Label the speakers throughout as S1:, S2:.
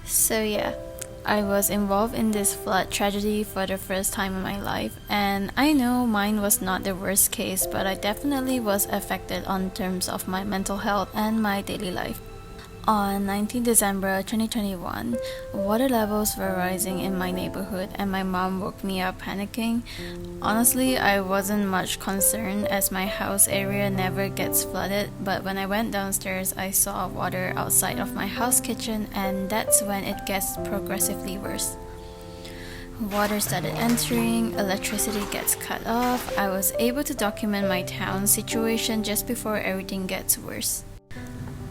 S1: So yeah, I was involved in this flood tragedy for the first time in my life, and I know mine was not the worst case, but I definitely was affected on terms of my mental health and my daily life. On 19 December 2021, water levels were rising in my neighborhood and my mom woke me up panicking. Honestly, I wasn't much concerned as my house area never gets flooded, but when I went downstairs, I saw water outside of my house kitchen, and that's when it gets progressively worse. Water started entering, electricity gets cut off. I was able to document my town situation just before everything gets worse.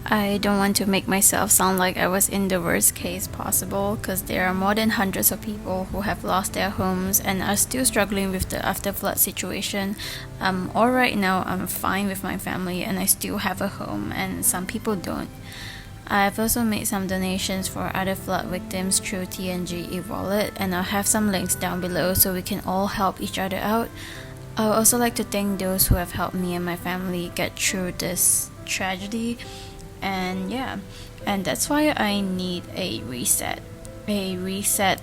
S1: I don't want to make myself sound like I was in the worst case possible, because there are more than hundreds of people who have lost their homes and are still struggling with the after flood situation. Alright now, I'm fine with my family and I still have a home, and some people don't. I've also made some donations for other flood victims through TNG e-wallet, and I'll have some links down below so we can all help each other out. I would also like to thank those who have helped me and my family get through this tragedy. And yeah, and that's why I need a reset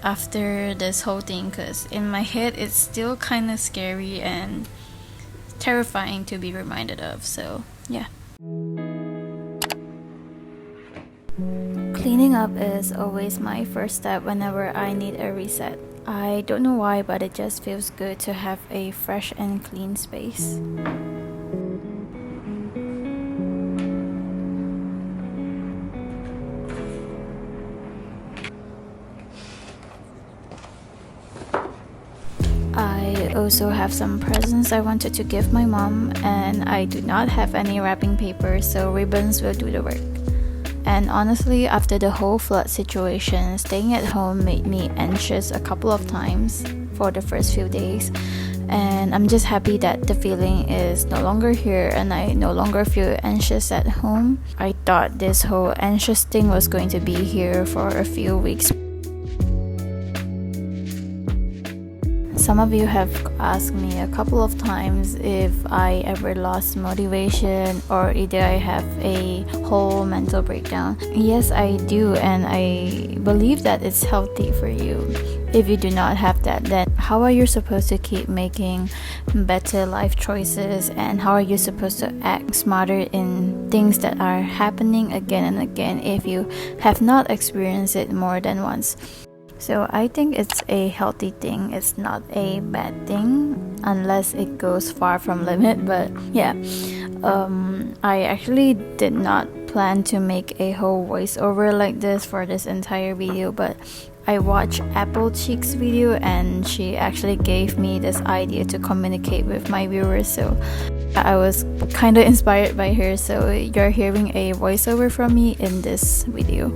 S1: after this whole thing, because in my head it's still kind of scary and terrifying to be reminded of. So yeah, cleaning up is always my first step whenever I need a reset. I don't know why, but it just feels good to have a fresh and clean space. I also have some presents I wanted to give my mom, and I do not have any wrapping paper, so ribbons will do the work. And honestly, after the whole flood situation, staying at home made me anxious a couple of times for the first few days. And I'm just happy that the feeling is no longer here and I no longer feel anxious at home. I thought this whole anxious thing was going to be here for a few weeks. Some of you have asked me a couple of times if I ever lost motivation or either I have a whole mental breakdown. Yes, I do, and I believe that it's healthy for you. If you do not have that, then how are you supposed to keep making better life choices, and how are you supposed to act smarter in things that are happening again and again if you have not experienced it more than once? So I think it's a healthy thing. It's not a bad thing unless it goes far from limit. But yeah, I actually did not plan to make a whole voiceover like this for this entire video, but I watched Apple Cheek's video and she actually gave me this idea to communicate with my viewers, so I was kind of inspired by her. So you're hearing a voiceover from me in this video.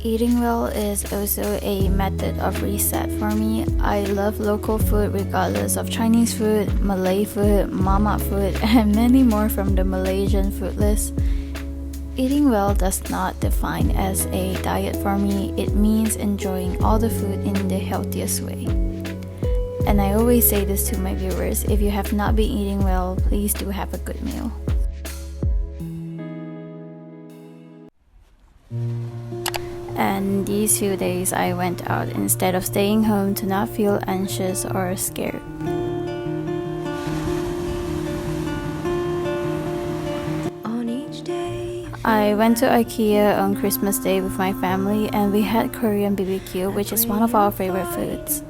S1: Eating well is also a method of reset for me. I love local food regardless of Chinese food, Malay food, mama food, and many more from the Malaysian food list. Eating well does not define as a diet for me. It means enjoying all the food in the healthiest way. And I always say this to my viewers, if you have not been eating well, please do have a good meal. And these few days I went out instead of staying home to not feel anxious or scared. I went to IKEA on Christmas Day with my family and we had Korean BBQ, which is one of our favorite foods.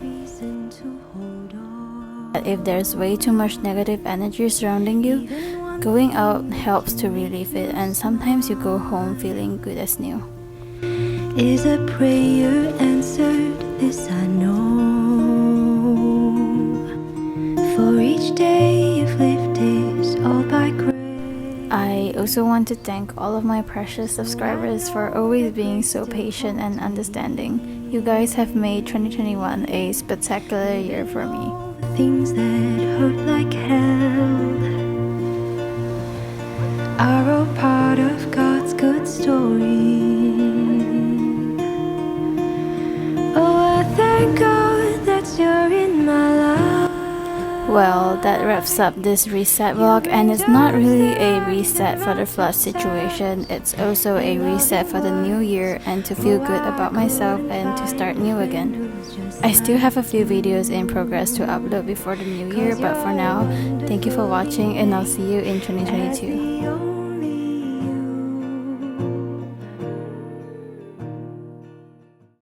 S1: If there's way too much negative energy surrounding you, going out helps to relieve it, and sometimes you go home feeling good as new.
S2: Is a prayer answered? This I know. For each day you've lived is all by grace.
S1: I also want to thank all of my precious subscribers for always being so patient and understanding. You guys have made 2021 a spectacular year for me.
S2: Things that hurt like hell are all part of God's good story. Oh, I thank God that you're in my life.
S1: Well, that wraps up this reset vlog, and it's not really a reset for the flood situation, it's also a reset for the new year and to feel good about myself and to start new again. I still have a few videos in progress to upload before the new year, but for now, thank you for watching and I'll see you in 2022.